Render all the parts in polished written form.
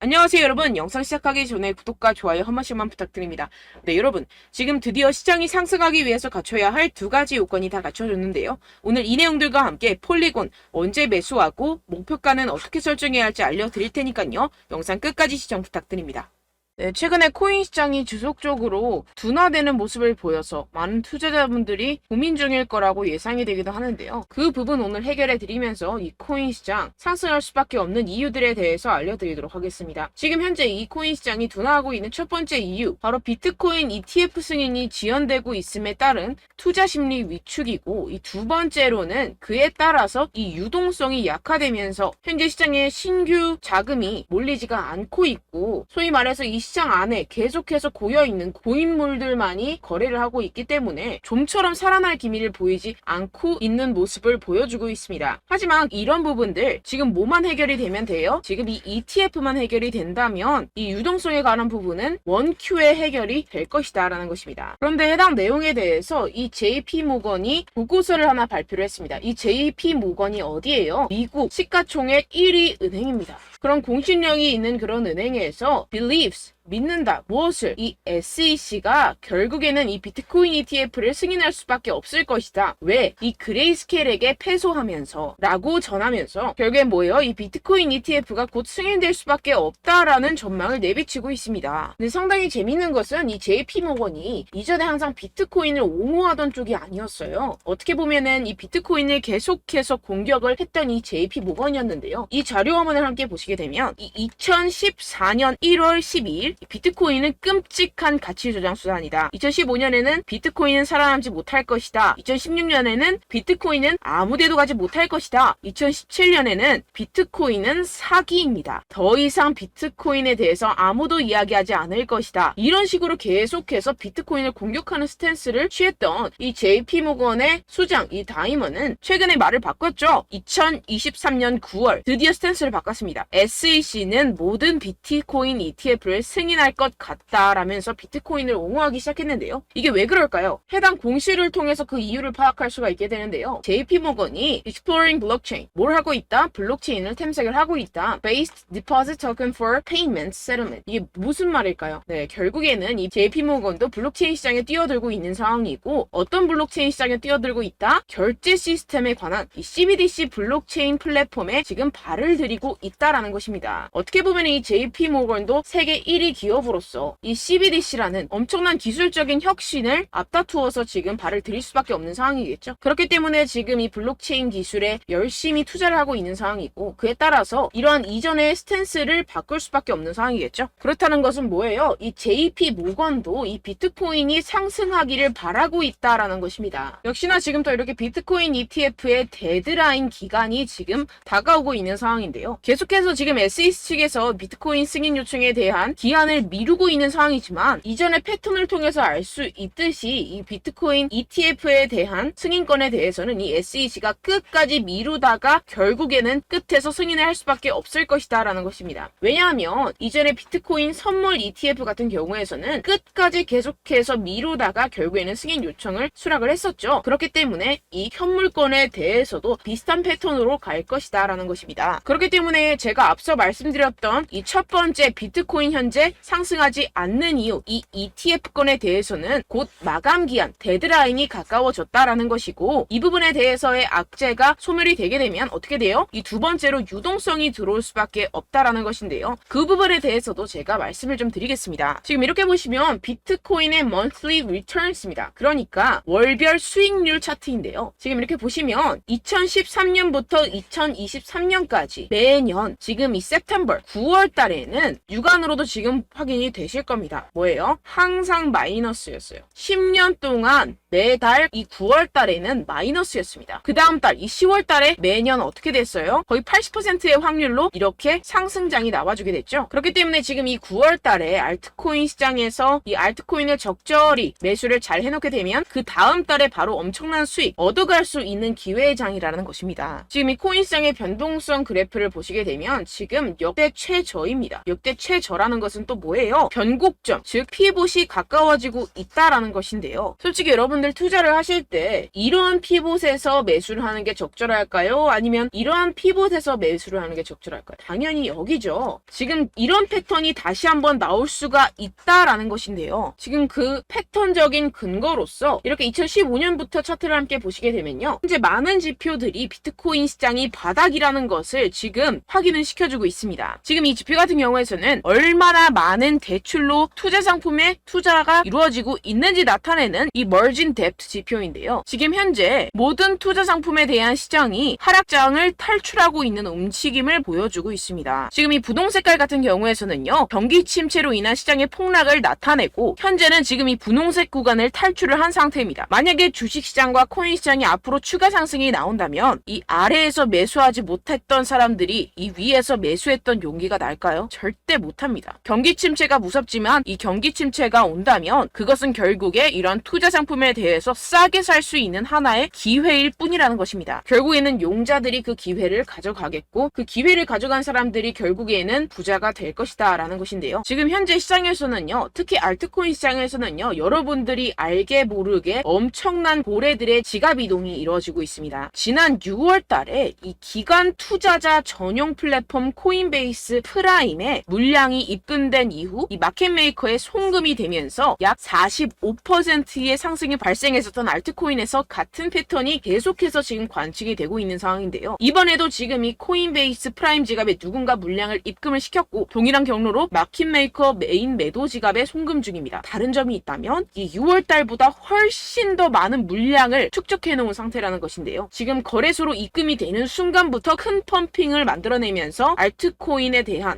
안녕하세요 여러분. 영상 시작하기 전에 구독과 좋아요 한 번씩만 부탁드립니다. 네 여러분, 지금 드디어 시장이 상승하기 위해서 갖춰야 할 두 가지 요건이 다 갖춰졌는데요. 오늘 이 내용들과 함께 폴리곤 언제 매수하고 목표가는 어떻게 설정해야 할지 알려드릴 테니까요. 영상 끝까지 시청 부탁드립니다. 네, 최근에 코인 시장이 지속적으로 둔화되는 모습을 보여서 많은 투자자분들이 고민 중일 거라고 예상이 되기도 하는데요. 그 부분 오늘 해결해 드리면서 이 코인 시장 상승할 수밖에 없는 이유들에 대해서 알려드리도록 하겠습니다. 지금 현재 이 코인 시장이 둔화하고 있는 첫 번째 이유, 바로 비트코인 ETF 승인이 지연되고 있음에 따른 투자 심리 위축이고, 이 두 번째로는 그에 따라서 이 유동성이 약화되면서 현재 시장에 신규 자금이 몰리지가 않고 있고, 소위 말해서 이 시장 안에 계속해서 고여있는 고인물들만이 거래를 하고 있기 때문에 좀처럼 살아날 기미를 보이지 않고 있는 모습을 보여주고 있습니다. 하지만 이런 부분들 지금 뭐만 해결이 되면 돼요? 지금 이 ETF만 해결이 된다면 이 유동성에 관한 부분은 원큐에 해결이 될 것이다 라는 것입니다. 그런데 해당 내용에 대해서 이 JP모건이 보고서를 하나 발표를 했습니다. 이 JP모건이 어디예요? 미국 시가총액 1위 은행입니다. 그런 공신력이 있는 그런 은행에서 believes 믿는다. 무엇을? 이 SEC가 결국에는 이 비트코인 ETF를 승인할 수밖에 없을 것이다. 왜? 이 그레이스케일에게 패소하면서 라고 전하면서 결국에 뭐예요? 이 비트코인 ETF가 곧 승인될 수밖에 없다라는 전망을 내비치고 있습니다. 근데 상당히 재밌는 것은 이 JP모건이 이전에 항상 비트코인을 옹호하던 쪽이 아니었어요. 어떻게 보면은 이 비트코인을 계속해서 공격을 했던 이 JP모건이었는데요. 이 자료화면을 함께 보시게 되면 이 2014년 1월 12일 비트코인은 끔찍한 가치 조장 수단이다. 2015년에는 비트코인은 살아남지 못할 것이다. 2016년에는 비트코인은 아무데도 가지 못할 것이다. 2017년에는 비트코인은 사기입니다. 더 이상 비트코인에 대해서 아무도 이야기하지 않을 것이다. 이런 식으로 계속해서 비트코인을 공격하는 스탠스를 취했던 이 JP모건의 수장 이 다이먼은 최근에 말을 바꿨죠. 2023년 9월 드디어 스탠스를 바꿨습니다. SEC는 모든 비트코인 ETF를 승인할 것 같다라면서 비트코인을 옹호하기 시작했는데요. 이게 왜 그럴까요? 해당 공시를 통해서 그 이유를 파악할 수가 있게 되는데요. JP모건이 Exploring Blockchain, 뭘 하고 있다? 블록체인을 탐색을 하고 있다. Based Deposit Token for Payment Settlement. 이게 무슨 말일까요? 네, 결국에는 이 JP모건도 블록체인 시장에 뛰어들고 있는 상황이고, 어떤 블록체인 시장에 뛰어들고 있다? 결제 시스템에 관한 이 CBDC 블록체인 플랫폼에 지금 발을 들이고 있다라는 것입니다. 어떻게 보면 이 JP모건도 세계 1위 기업으로서 이 CBDC라는 엄청난 기술적인 혁신을 앞다투어서 지금 발을 들일 수밖에 없는 상황이겠죠. 그렇기 때문에 지금 이 블록체인 기술에 열심히 투자를 하고 있는 상황이고, 그에 따라서 이러한 이전의 스탠스를 바꿀 수밖에 없는 상황이겠죠. 그렇다는 것은 뭐예요? 이 JP모건도 이 비트코인이 상승하기를 바라고 있다라는 것입니다. 역시나 지금 또 이렇게 비트코인 ETF의 데드라인 기간이 지금 다가오고 있는 상황인데요. 계속해서 지금 SEC 측에서 비트코인 승인 요청에 대한 기한을 미루고 있는 상황이지만, 이전의 패턴을 통해서 알 수 있듯이 이 비트코인 ETF에 대한 승인권에 대해서는 이 SEC가 끝까지 미루다가 결국에는 끝에서 승인을 할 수밖에 없을 것이다 라는 것입니다. 왜냐하면 이전에 비트코인 선물 ETF 같은 경우에서는 끝까지 계속해서 미루다가 결국에는 승인 요청을 수락을 했었죠. 그렇기 때문에 이 현물권에 대해서도 비슷한 패턴으로 갈 것이다 라는 것입니다. 그렇기 때문에 제가 앞서 말씀드렸던 이 첫 번째 비트코인 현재 상승하지 않는 이유, 이 ETF권에 대해서는 곧 마감 기한, 데드라인이 가까워졌다라는 것이고, 이 부분에 대해서의 악재가 소멸이 되게 되면 어떻게 돼요? 이 두 번째로 유동성이 들어올 수밖에 없다라는 것인데요. 그 부분에 대해서도 제가 말씀을 좀 드리겠습니다. 지금 이렇게 보시면 비트코인의 monthly returns입니다. 그러니까 월별 수익률 차트인데요. 지금 이렇게 보시면 2013년부터 2023년까지 매년 지금 이 September 9월 달에는 육안으로도 지금 확인이 되실 겁니다. 뭐예요? 항상 마이너스였어요. 10년 동안 매달 이 9월 달에는 마이너스였습니다. 그 다음 달 이 10월 달에 매년 어떻게 됐어요? 거의 80%의 확률로 이렇게 상승장이 나와주게 됐죠. 그렇기 때문에 지금 이 9월 달에 알트코인 시장에서 이 알트코인을 적절히 매수를 잘 해놓게 되면 그 다음 달에 바로 엄청난 수익 얻어갈 수 있는 기회의 장이라는 것입니다. 지금 이 코인 시장의 변동성 그래프를 보시게 되면 지금 역대 최저입니다. 역대 최저라는 것은 또 뭐예요? 변곡점, 즉 피봇이 가까워지고 있다라는 것인데요. 솔직히 여러분 여러분들 투자를 하실 때 이러한 피봇에서 매수를 하는 게 적절할까요? 아니면 이러한 피봇에서 매수를 하는 게 적절할까요? 당연히 여기죠. 지금 이런 패턴이 다시 한번 나올 수가 있다라는 것인데요. 지금 그 패턴적인 근거로서 이렇게 2015년부터 차트를 함께 보시게 되면요. 현재 많은 지표들이 비트코인 시장이 바닥이라는 것을 지금 확인을 시켜주고 있습니다. 지금 이 지표 같은 경우에서는 얼마나 많은 대출로 투자 상품에 투자가 이루어지고 있는지 나타내는 이 머진 뎁트 지표인데요. 지금 현재 모든 투자 상품에 대한 시장이 하락장을 탈출하고 있는 움직임을 보여주고 있습니다. 지금 이 분홍 색깔 같은 경우에서는요. 경기 침체로 인한 시장의 폭락을 나타내고 현재는 지금 이 분홍색 구간을 탈출을 한 상태입니다. 만약에 주식시장과 코인 시장이 앞으로 추가 상승이 나온다면 이 아래에서 매수하지 못했던 사람들이 이 위에서 매수했던 용기가 날까요? 절대 못합니다. 경기 침체가 무섭지만 이 경기 침체가 온다면 그것은 결국에 이런 투자 상품에 대해서 싸게 살 수 있는 하나의 기회일 뿐이라는 것입니다. 결국에는 용자들이 그 기회를 가져가겠고 그 기회를 가져간 사람들이 결국에는 부자가 될 것이다 라는 것인데요. 지금 현재 시장에서는요. 특히 알트코인 시장에서는요. 여러분들이 알게 모르게 엄청난 고래들의 지갑 이동이 이루어지고 있습니다. 지난 6월 달에 이 기관 투자자 전용 플랫폼 코인베이스 프라임에 물량이 입금된 이후 이 마켓메이커에 송금이 되면서 약 45%의 상승이 발생했었던 알트코인에서 같은 패턴이 계속해서 지금 관측이 되고 있는 상황인데요. 이번에도 지금 이 코인베이스 프라임 지갑에 누군가 물량을 입금을 시켰고 동일한 경로로 마켓메이커 메인 매도 지갑에 송금 중입니다. 다른 점이 있다면 이 6월 달보다 훨씬 더 많은 물량을 축적해 놓은 상태라는 것인데요. 지금 거래소로 입금이 되는 순간부터 큰 펌핑을 만들어내면서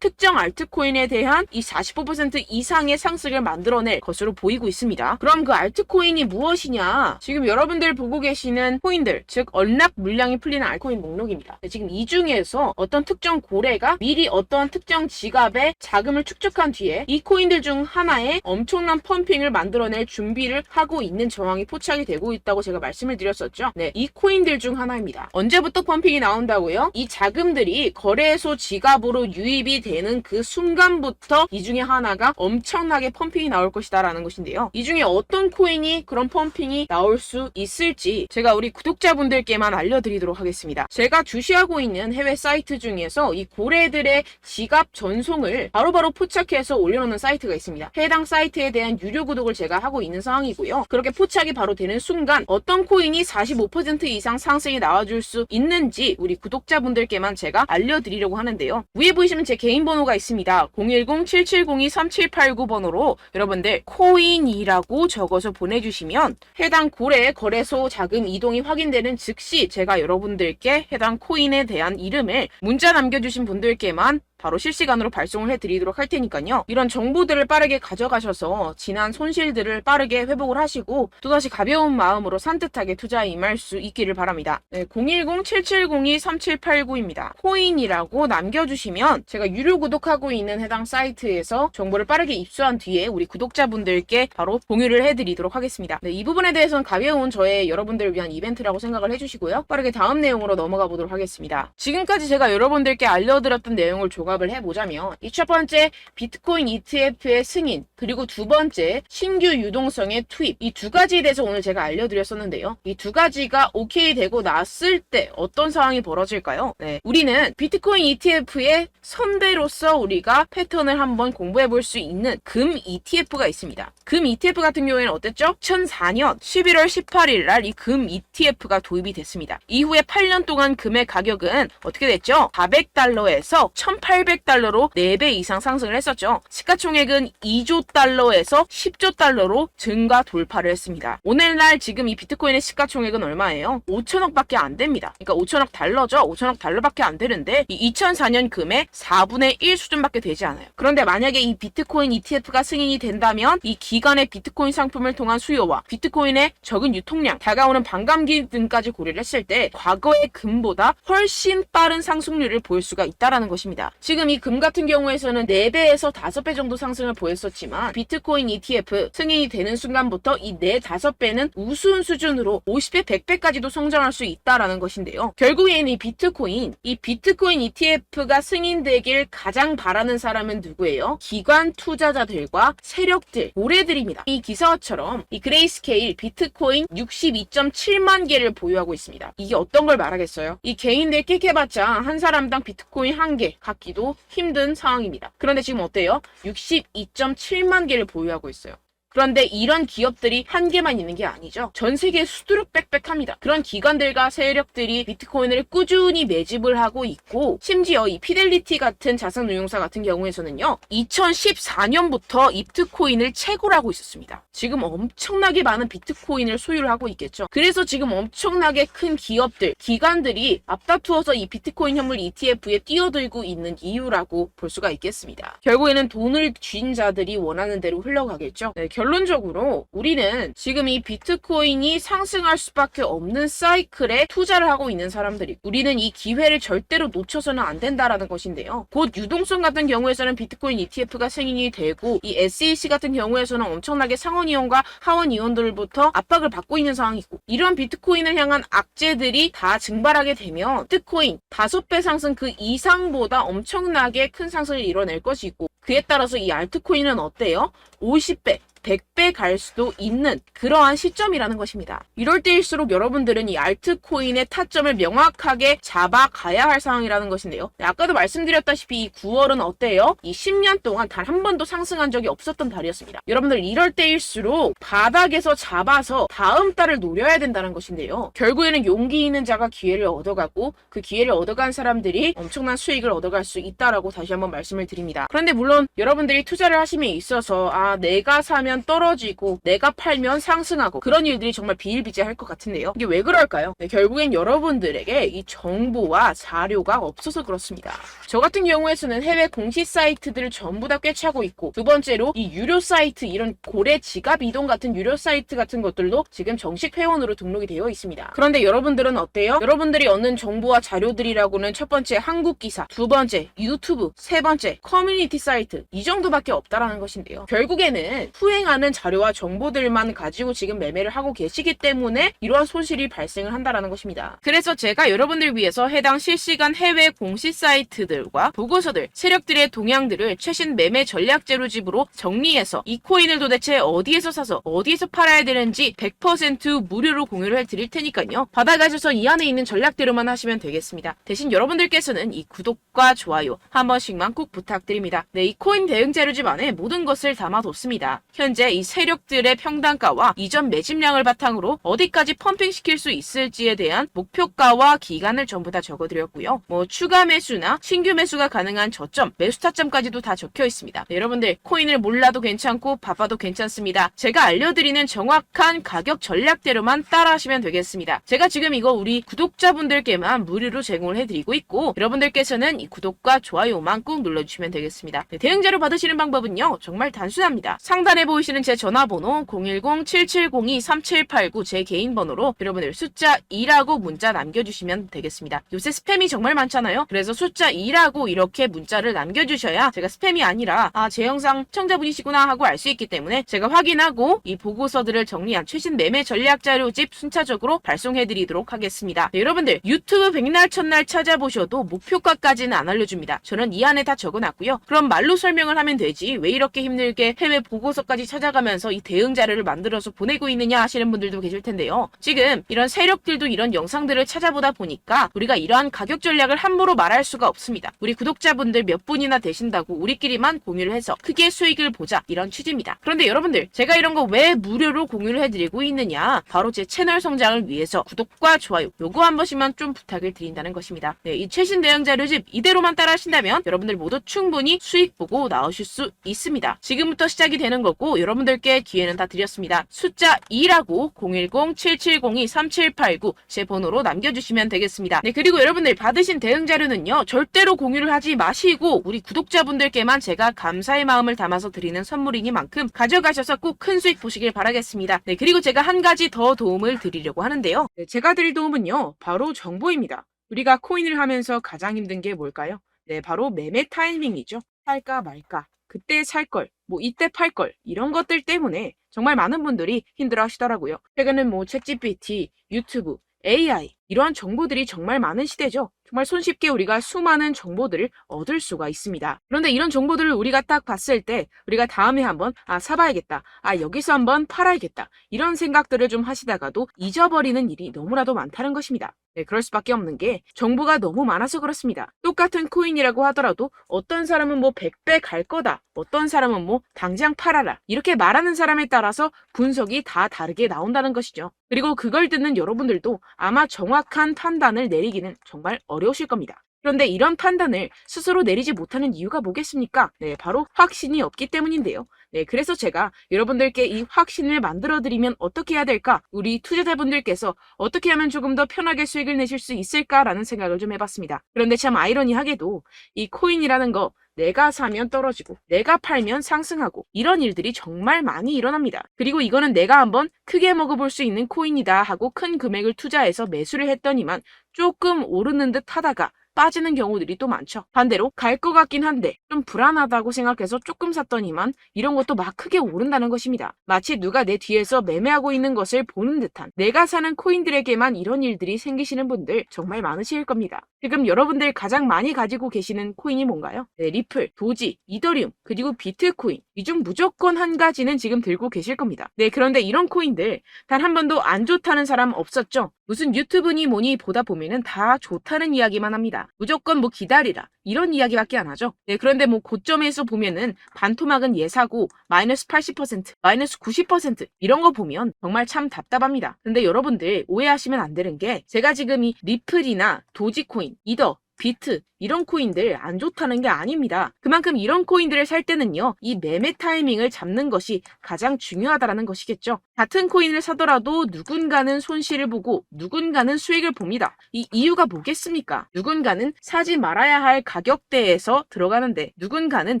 특정 알트코인에 대한 이 45% 이상의 상승을 만들어낼 것으로 보이고 있습니다. 그럼 그 알트코인이 무엇이냐? 지금 여러분들 보고 계시는 코인들, 즉 언락 물량이 풀리는 알트코인 목록입니다. 지금 이 중에서 어떤 특정 고래가 미리 어떤 특정 지갑에 자금을 축적한 뒤에 이 코인들 중 하나에 엄청난 펌핑을 만들어낼 준비를 하고 있는 정황이 포착이 되고 있다고 제가 말씀을 드렸었죠. 네, 이 코인들 중 하나입니다. 언제부터 펌핑이 나온다고요? 이 자금들이 거래소 지갑으로 유입이 되는 그 순간부터 이 중에 하나가 엄청나게 펌핑이 나올 것이다 라는 것인데요. 이 중에 어떤 코인이 그런 펌핑이 나올 수 있을지 제가 우리 구독자분들께만 알려드리도록 하겠습니다. 제가 주시하고 있는 해외 사이트 중에서 이 고래들의 지갑 전송을 바로바로 포착해서 올려놓는 사이트가 있습니다. 해당 사이트에 대한 유료 구독을 제가 하고 있는 상황이고요. 그렇게 포착이 바로 되는 순간 어떤 코인이 45% 이상 상승이 나와줄 수 있는지 우리 구독자분들께만 제가 알려드리려고 하는데요. 위에 보시면 제 개인 번호가 있습니다. 010-7702-3789번호로 여러분들 코인이라고 적어서 보내주시면 해당 고래 거래소 자금 이동이 확인되는 즉시 제가 여러분들께 해당 코인에 대한 이름을 문자 남겨주신 분들께만 바로 실시간으로 발송을 해드리도록 할 테니까요. 이런 정보들을 빠르게 가져가셔서 지난 손실들을 빠르게 회복을 하시고 또다시 가벼운 마음으로 산뜻하게 투자에 임할 수 있기를 바랍니다. 네, 010-7702-3789입니다. 코인이라고 남겨주시면 제가 유료 구독하고 있는 해당 사이트에서 정보를 빠르게 입수한 뒤에 우리 구독자분들께 바로 공유를 해드리도록 하겠습니다. 네, 이 부분에 대해서는 가벼운 저의 여러분들을 위한 이벤트라고 생각을 해주시고요. 빠르게 다음 내용으로 넘어가 보도록 하겠습니다. 지금까지 제가 여러분들께 알려드렸던 내용을 조갑을 해보자면 이 첫 번째 비트코인 ETF의 승인, 그리고 두 번째 신규 유동성의 투입, 이 두 가지에 대해서 오늘 제가 알려드렸었는데요. 이 두 가지가 오케이 되고 났을 때 어떤 상황이 벌어질까요? 네, 우리는 비트코인 ETF의 선배로서 우리가 패턴을 한번 공부해 볼 수 있는 금 ETF가 있습니다. 금 ETF 같은 경우에는 어땠죠? 2004년 11월 18일 날 이 금 ETF가 도입이 됐습니다. 이후에 8년 동안 금의 가격은 어떻게 됐죠? 400달러에서 1800달러로 4배 이상 상승을 했었죠. 시가총액은 2조 달러에서 10조 달러로 증가 돌파를 했습니다. 오늘날 지금 이 비트코인의 시가총액은 얼마예요? 5천억밖에 안 됩니다. 그러니까 5천억 달러죠. 5천억 달러밖에 안 되는데 이 2004년 금의 4분의 1 수준밖에 되지 않아요. 그런데 만약에 이 비트코인 ETF가 승인이 된다면 이 기간의 비트코인 상품을 통한 수요와 비트코인의 적은 유통량, 다가오는 반감기 등까지 고려를 했을 때 과거의 금보다 훨씬 빠른 상승률을 보일 수가 있다는 것입니다. 지금 이 금 같은 경우에서는 4배에서 5배 정도 상승을 보였었지만 비트코인 ETF 승인이 되는 순간부터 이 4, 5배는 우스운 수준으로 50배, 100배까지도 성장할 수 있다라는 것인데요. 결국에는 이 비트코인 ETF가 승인되길 가장 바라는 사람은 누구예요? 기관 투자자들과 세력들, 고래들입니다. 이 기사처럼 이 그레이스케일 비트코인 62.7만 개를 보유하고 있습니다. 이게 어떤 걸 말하겠어요? 이 개인들 끽해봤자 한 사람당 비트코인 1개 갖기도 힘든 상황입니다. 그런데 지금 어때요? 62.7만 개를 보유하고 있어요. 그런데 이런 기업들이 한 개만 있는 게 아니죠. 전 세계에 수두룩 빽빽합니다. 그런 기관들과 세력들이 비트코인을 꾸준히 매집을 하고 있고, 심지어 이 피델리티 같은 자산운용사 같은 경우에서는요, 2014년부터 비트코인을 채굴하고 있었습니다. 지금 엄청나게 많은 비트코인을 소유를 하고 있겠죠. 그래서 지금 엄청나게 큰 기업들, 기관들이 앞다투어서 이 비트코인 현물 ETF에 뛰어들고 있는 이유라고 볼 수가 있겠습니다. 결국에는 돈을 쥔 자들이 원하는 대로 흘러가겠죠. 네, 결론적으로 우리는 지금 이 비트코인이 상승할 수밖에 없는 사이클에 투자를 하고 있는 사람들이, 우리는 이 기회를 절대로 놓쳐서는 안 된다라는 것인데요. 곧 유동성 같은 경우에서는 비트코인 ETF가 승인이 되고, 이 SEC 같은 경우에서는 엄청나게 상원의원과 하원의원들부터 압박을 받고 있는 상황이고, 이런 비트코인을 향한 악재들이 다 증발하게 되면 비트코인 5배 상승 그 이상보다 엄청나게 큰 상승을 이뤄낼 것이고, 그에 따라서 이 알트코인은 어때요? 50배 100배 갈 수도 있는 그러한 시점이라는 것입니다. 이럴 때일수록 여러분들은 이 알트코인의 타점을 명확하게 잡아가야 할 상황이라는 것인데요. 네, 아까도 말씀드렸다시피 이 9월은 어때요? 이 10년 동안 단 한 번도 상승한 적이 없었던 달이었습니다. 여러분들 이럴 때일수록 바닥에서 잡아서 다음 달을 노려야 된다는 것인데요. 결국에는 용기 있는 자가 기회를 얻어가고, 그 기회를 얻어간 사람들이 엄청난 수익을 얻어갈 수 있다라고 다시 한번 말씀을 드립니다. 그런데 물론 여러분들이 투자를 하심에 있어서 내가 사면 떨어지고 내가 팔면 상승하고 그런 일들이 정말 비일비재할 것 같은데요. 이게 왜 그럴까요? 네, 결국엔 여러분들에게 이 정보와 자료가 없어서 그렇습니다. 저 같은 경우에서는 해외 공시 사이트들을 전부 다 꿰차고 있고, 두 번째로 이 유료 사이트, 이런 고래 지갑 이동 같은 유료 사이트 같은 것들도 지금 정식 회원으로 등록이 되어 있습니다. 그런데 여러분들은 어때요? 여러분들이 얻는 정보와 자료들이라고는 첫 번째 한국 기사, 두 번째 유튜브, 세 번째 커뮤니티 사이트, 이 정도밖에 없다라는 것인데요. 결국에는 후행하는 자료와 정보들만 가지고 지금 매매를 하고 계시기 때문에 이러한 손실이 발생을 한다라는 것입니다. 그래서 제가 여러분들 위해서 해당 실시간 해외 공시 사이트들과 보고서들, 세력들의 동향들을 최신 매매 전략 재료집으로 정리해서 이 코인을 도대체 어디에서 사서 어디에서 팔아야 되는지 100% 무료로 공유를 해드릴 테니까요. 받아가셔서 이 안에 있는 전략대로만 하시면 되겠습니다. 대신 여러분들께서는 이 구독과 좋아요 한 번씩만 꼭 부탁드립니다. 네, 이 코인 대응 재료집 안에 모든 것을 담아뒀습니다. 현재 이 세력들의 평단가와 이전 매집량을 바탕으로 어디까지 펌핑시킬 수 있을지에 대한 목표가와 기간을 전부 다 적어드렸고요. 추가 매수나 신규 매수가 가능한 저점, 매수 타점까지도 다 적혀 있습니다. 네, 여러분들 코인을 몰라도 괜찮고 바빠도 괜찮습니다. 제가 알려드리는 정확한 가격 전략대로만 따라하시면 되겠습니다. 제가 지금 이거 우리 구독자분들께만 무료로 제공을 해드리고 있고, 여러분들께서는 이 구독과 좋아요만 꾹 눌러주시면 되겠습니다. 네, 대응 자료 받으시는 방법은요, 정말 단순합니다. 상단에 보이시는 제 전화번호 010-7702-3789 제 개인 번호로 여러분들 숫자 2라고 문자 남겨주시면 되겠습니다. 요새 스팸이 정말 많잖아요. 그래서 숫자 2라고 이렇게 문자를 남겨주셔야 제가 스팸이 아니라 제 영상 시청자분이시구나 하고 알 수 있기 때문에 제가 확인하고 이 보고서들을 정리한 최신 매매 전략 자료집 순차적으로 발송해드리도록 하겠습니다. 네, 여러분들 유튜브 백날 첫날 찾아보셔도 목표가까지는 안 알려줍니다. 저는 이 안에 다 적어놨고요. 그럼 말로 설명을 하면 되지 왜 이렇게 힘들게 해외 보고서까지 찾아가면서 이 대응 자료를 만들어서 보내고 있느냐 하시는 분들도 계실 텐데요. 지금 이런 세력들도 이런 영상들을 찾아보다 보니까 우리가 이러한 가격 전략을 함부로 말할 수가 없습니다. 우리 구독자분들 몇 분이나 되신다고 우리끼리만 공유를 해서 크게 수익을 보자, 이런 취지입니다. 그런데 여러분들, 제가 이런 거 왜 무료로 공유를 해드리고 있느냐? 바로 제 채널 성장을 위해서 구독과 좋아요 요거 한 번씩만 좀 부탁을 드린다는 것입니다. 네, 이 최신 대응 자료집 이대로만 따라 하신다면 여러분들 모두 충분히 수익 보고 나오실 수 있습니다. 지금부터 시작이 되는 거고 여러분들께 기회는 다 드렸습니다. 숫자 2라고 010-7702-3789 제 번호로 남겨주시면 되겠습니다. 네, 그리고 여러분들 받으신 대응 자료는요, 절대로 공유를 하지 마시고 우리 구독자분들께만 제가 감사의 마음을 담아서 드리는 선물이니만큼 가져가셔서 꼭 큰 수익 보시길 바라겠습니다. 네, 그리고 제가 한 가지 더 도움을 드리려고 하는데요. 네, 제가 드릴 도움은요, 바로 정보입니다. 우리가 코인을 하면서 가장 힘든 게 뭘까요? 네, 바로 매매 타이밍이죠. 살까 말까, 그때 살 걸, 뭐 이때 팔 걸, 이런 것들 때문에 정말 많은 분들이 힘들어 하시더라고요. 최근은 뭐 챗GPT, 유튜브, AI 이러한 정보들이 정말 많은 시대죠. 정말 손쉽게 우리가 수많은 정보들을 얻을 수가 있습니다. 그런데 이런 정보들을 우리가 딱 봤을 때 우리가 다음에 한번 사봐야겠다. 여기서 한번 팔아야겠다. 이런 생각들을 좀 하시다가도 잊어버리는 일이 너무나도 많다는 것입니다. 네, 그럴 수밖에 없는 게 정보가 너무 많아서 그렇습니다. 똑같은 코인이라고 하더라도 어떤 사람은 뭐 100배 갈 거다. 어떤 사람은 뭐 당장 팔아라. 이렇게 말하는 사람에 따라서 분석이 다 다르게 나온다는 것이죠. 그리고 그걸 듣는 여러분들도 아마 정확한 판단을 내리기는 정말 어려우실 겁니다. 그런데 이런 판단을 스스로 내리지 못하는 이유가 뭐겠습니까? 네, 바로 확신이 없기 때문인데요. 네, 그래서 제가 여러분들께 이 확신을 만들어드리면 어떻게 해야 될까? 우리 투자자분들께서 어떻게 하면 조금 더 편하게 수익을 내실 수 있을까라는 생각을 좀 해봤습니다. 그런데 참 아이러니하게도 이 코인이라는 거 내가 사면 떨어지고 내가 팔면 상승하고 이런 일들이 정말 많이 일어납니다. 그리고 이거는 내가 한번 크게 먹어볼 수 있는 코인이다 하고 큰 금액을 투자해서 매수를 했더니만 조금 오르는 듯 하다가 빠지는 경우들이 또 많죠. 반대로 갈 것 같긴 한데 좀 불안하다고 생각해서 조금 샀더니만 이런 것도 막 크게 오른다는 것입니다. 마치 누가 내 뒤에서 매매하고 있는 것을 보는 듯한, 내가 사는 코인들에게만 이런 일들이 생기시는 분들 정말 많으실 겁니다. 지금 여러분들 가장 많이 가지고 계시는 코인이 뭔가요? 네, 리플, 도지, 이더리움, 그리고 비트코인. 이 중 무조건 한 가지는 지금 들고 계실 겁니다. 네, 그런데 이런 코인들 단 한 번도 안 좋다는 사람 없었죠? 무슨 유튜브니 뭐니 보다 보면은 다 좋다는 이야기만 합니다. 무조건 뭐 기다리라 이런 이야기밖에 안 하죠. 네, 그런데 뭐 고점에서 보면은 반토막은 예사고 마이너스 80%, 마이너스 90% 이런 거 보면 정말 참 답답합니다. 근데 여러분들 오해하시면 안 되는 게 제가 지금 이 리플이나 도지코인, 이더, 비트 이런 코인들 안 좋다는 게 아닙니다. 그만큼 이런 코인들을 살 때는요, 이 매매 타이밍을 잡는 것이 가장 중요하다는 것이겠죠. 같은 코인을 사더라도 누군가는 손실을 보고 누군가는 수익을 봅니다. 이 이유가 뭐겠습니까? 누군가는 사지 말아야 할 가격대에서 들어가는데 누군가는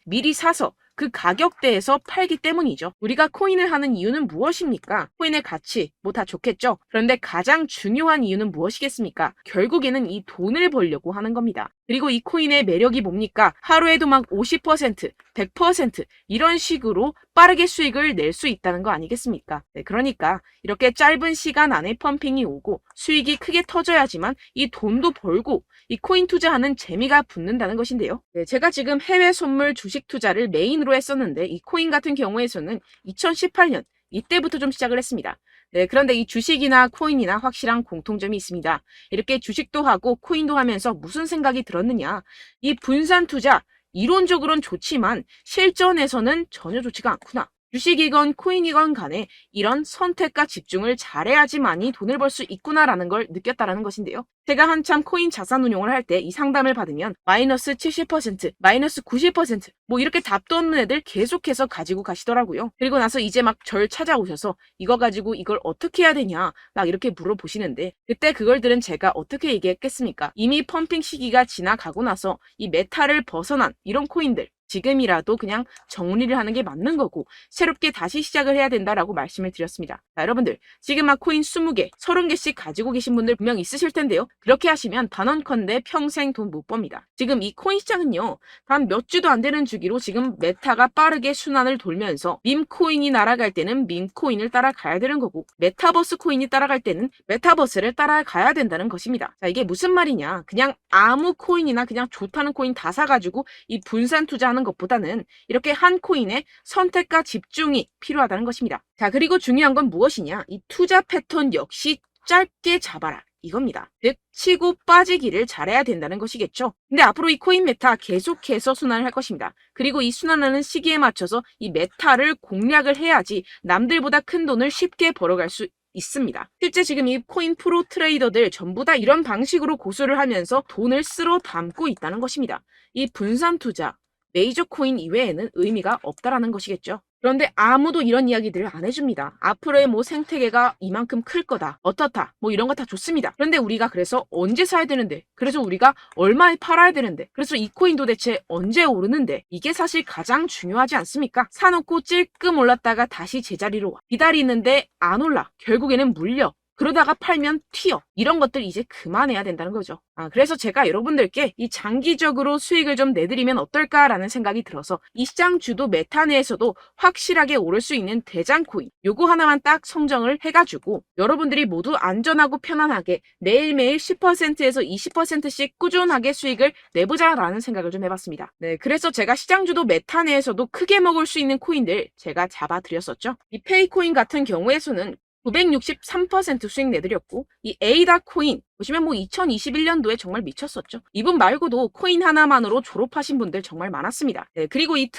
미리 사서 그 가격대에서 팔기 때문이죠. 우리가 코인을 하는 이유는 무엇입니까? 코인의 가치, 뭐 다 좋겠죠? 그런데 가장 중요한 이유는 무엇이겠습니까? 결국에는 이 돈을 벌려고 하는 겁니다. 그리고 이 코인의 매력이 뭡니까? 하루에도 막 50%, 100% 이런 식으로 빠르게 수익을 낼 수 있다는 거 아니겠습니까? 네, 그러니까 이렇게 짧은 시간 안에 펌핑이 오고 수익이 크게 터져야지만 이 돈도 벌고 이 코인 투자하는 재미가 붙는다는 것인데요. 네, 제가 지금 해외 선물 주식 투자를 메인으로 했었는데 이 코인 같은 경우에서는 2018년 이때부터 좀 시작을 했습니다. 네, 그런데 이 주식이나 코인이나 확실한 공통점이 있습니다. 이렇게 주식도 하고 코인도 하면서 무슨 생각이 들었느냐? 이 분산 투자, 이론적으로는 좋지만 실전에서는 전혀 좋지가 않구나. 주식이건 코인이건 간에 이런 선택과 집중을 잘해야지만이 돈을 벌 수 있구나라는 걸 느꼈다라는 것인데요. 제가 한참 코인 자산 운용을 할 때 이 상담을 받으면 마이너스 70%, 마이너스 90%, 뭐 이렇게 답도 없는 애들 계속해서 가지고 가시더라고요. 그리고 나서 이제 막 절 찾아오셔서 이거 가지고 이걸 어떻게 해야 되냐 막 이렇게 물어보시는데 그때 그걸 들은 제가 어떻게 얘기했겠습니까? 이미 펌핑 시기가 지나가고 나서 이 메타를 벗어난 이런 코인들 지금이라도 그냥 정리를 하는 게 맞는 거고 새롭게 다시 시작을 해야 된다라고 말씀을 드렸습니다. 자, 여러분들 지금 막 코인 20개, 30개씩 가지고 계신 분들 분명 있으실 텐데요. 그렇게 하시면 단언컨대 평생 돈 못 법니다. 지금 이 코인 시장은요. 단 몇 주도 안 되는 주기로 지금 메타가 빠르게 순환을 돌면서 밈코인이 날아갈 때는 밈코인을 따라가야 되는 거고 메타버스 코인이 따라갈 때는 메타버스를 따라가야 된다는 것입니다. 자, 이게 무슨 말이냐. 그냥 아무 코인이나 그냥 좋다는 코인 다 사가지고 이 분산 투자하는 것보다는 이렇게 한 코인에 선택과 집중이 필요하다는 것입니다. 자, 그리고 중요한 건 무엇이냐? 이 투자 패턴 역시 짧게 잡아라. 이겁니다. 즉 치고 빠지기를 잘해야 된다는 것이겠죠. 근데 앞으로 이 코인 메타 계속해서 순환을 할 것입니다. 그리고 이 순환하는 시기에 맞춰서 이 메타를 공략을 해야지 남들보다 큰 돈을 쉽게 벌어갈 수 있습니다. 실제 지금 이 코인 프로 트레이더들 전부 다 이런 방식으로 고수를 하면서 돈을 쓸어 담고 있다는 것입니다. 이 분산 투자, 메이저 코인 이외에는 의미가 없다라는 것이겠죠. 그런데 아무도 이런 이야기들을 안 해줍니다. 앞으로의 뭐 생태계가 이만큼 클 거다. 어떻다. 뭐 이런 거 다 좋습니다. 그런데 우리가 그래서 언제 사야 되는데? 그래서 우리가 얼마에 팔아야 되는데? 그래서 이 코인도 대체 언제 오르는데? 이게 사실 가장 중요하지 않습니까? 사놓고 찔끔 올랐다가 다시 제자리로 와. 기다리는데 안 올라. 결국에는 물려. 그러다가 팔면 튀어. 이런 것들 이제 그만해야 된다는 거죠. 그래서 제가 여러분들께 이 장기적으로 수익을 좀 내드리면 어떨까라는 생각이 들어서 이 시장 주도 메타 내에서도 확실하게 오를 수 있는 대장 코인 요거 하나만 딱 선정을 해가지고 여러분들이 모두 안전하고 편안하게 매일매일 10%에서 20%씩 꾸준하게 수익을 내보자라는 생각을 좀 해봤습니다. 네, 그래서 제가 시장 주도 메타 내에서도 크게 먹을 수 있는 코인들 제가 잡아드렸었죠. 이 페이코인 같은 경우에서는 963% 수익 내드렸고, 이 에이다 코인 보시면 2021년도에 정말 미쳤었죠. 이분 말고도 코인 하나만으로 졸업하신 분들 정말 많았습니다. 네, 그리고 이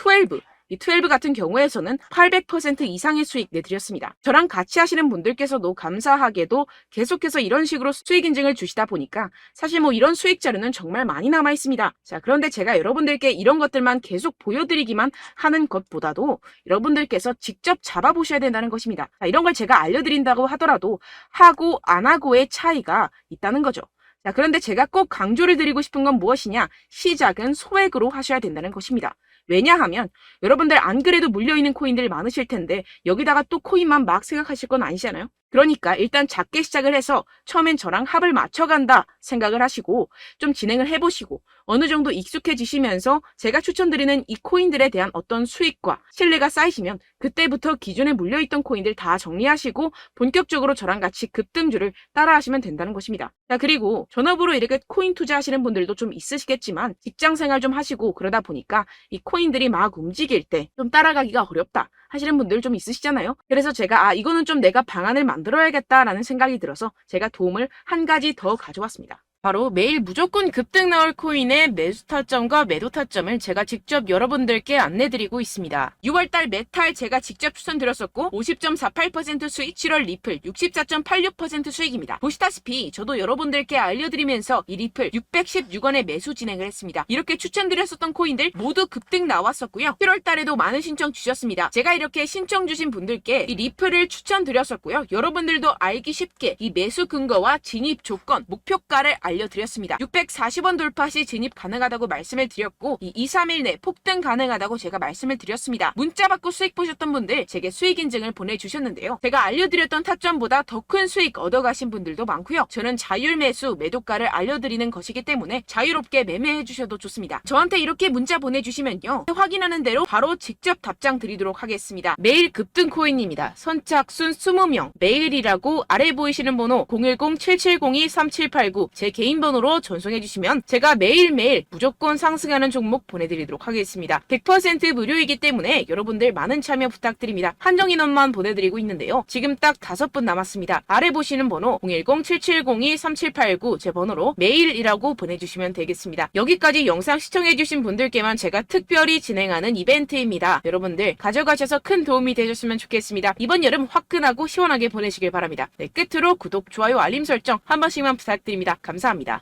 12 같은 경우에서는 800% 이상의 수익 내드렸습니다. 저랑 같이 하시는 분들께서도 감사하게도 계속해서 이런 식으로 수익 인증을 주시다 보니까 사실 이런 수익 자료는 정말 많이 남아 있습니다. 자, 그런데 제가 여러분들께 이런 것들만 계속 보여드리기만 하는 것보다도 여러분들께서 직접 잡아보셔야 된다는 것입니다. 자, 이런 걸 제가 알려드린다고 하더라도 하고 안 하고의 차이가 있다는 거죠. 자, 그런데 제가 꼭 강조를 드리고 싶은 건 무엇이냐? 시작은 소액으로 하셔야 된다는 것입니다. 왜냐하면 여러분들 안 그래도 물려있는 코인들 많으실 텐데 여기다가 또 코인만 막 생각하실 건 아니잖아요. 그러니까 일단 작게 시작을 해서 처음엔 저랑 합을 맞춰간다 생각을 하시고 좀 진행을 해보시고 어느 정도 익숙해지시면서 제가 추천드리는 이 코인들에 대한 어떤 수익과 신뢰가 쌓이시면 그때부터 기존에 물려있던 코인들 다 정리하시고 본격적으로 저랑 같이 급등주를 따라하시면 된다는 것입니다. 자, 그리고 전업으로 이렇게 코인 투자하시는 분들도 좀 있으시겠지만 직장생활 좀 하시고 그러다 보니까 이 코인들이 막 움직일 때 좀 따라가기가 어렵다 하시는 분들 좀 있으시잖아요. 그래서 제가 이거는 좀 내가 방안을 만들어야겠다라는 생각이 들어서 제가 도움을 한 가지 더 가져왔습니다. 바로 매일 무조건 급등 나올 코인의 매수 타점과 매도 타점을 제가 직접 여러분들께 안내드리고 있습니다. 6월달 메탈 제가 직접 추천드렸었고 50.48% 수익, 7월 리플 64.86% 수익입니다. 보시다시피 저도 여러분들께 알려드리면서 이 리플 616원에 매수 진행을 했습니다. 이렇게 추천드렸었던 코인들 모두 급등 나왔었고요. 7월달에도 많은 신청 주셨습니다. 제가 이렇게 신청 주신 분들께 이 리플을 추천드렸었고요. 여러분들도 알기 쉽게 이 매수 근거와 진입 조건, 목표가를 알려드렸습니다. 640원 돌파 시 진입 가능하다고 말씀을 드렸고 이 2-3일 내 폭등 가능하다고 제가 말씀을 드렸습니다. 문자 받고 수익 보셨던 분들 제게 수익 인증을 보내주셨는데요. 제가 알려드렸던 타점보다 더 큰 수익 얻어가신 분들도 많고요. 저는 자율 매수 매도가를 알려드리는 것이기 때문에 자유롭게 매매해 주셔도 좋습니다. 저한테 이렇게 문자 보내주시면요. 확인하는 대로 바로 직접 답장 드리도록 하겠습니다. 매일 급등 코인입니다. 선착순 20명 매일이라고 아래 보이시는 번호 010-7702-3789 제 개인 번호로 전송해 주시면 제가 매일매일 무조건 상승하는 종목 보내드리도록 하겠습니다. 100% 무료이기 때문에 여러분들 많은 참여 부탁드립니다. 한정 인원만 보내드리고 있는데요. 지금 딱 5분 남았습니다. 아래 보시는 번호 010-7702-3789 제 번호로 메일이라고 보내주시면 되겠습니다. 여기까지 영상 시청해주신 분들께만 제가 특별히 진행하는 이벤트입니다. 여러분들 가져가셔서 큰 도움이 되셨으면 좋겠습니다. 이번 여름 화끈하고 시원하게 보내시길 바랍니다. 네, 끝으로 구독, 좋아요, 알림 설정 한 번씩만 부탁드립니다. 감사합니다.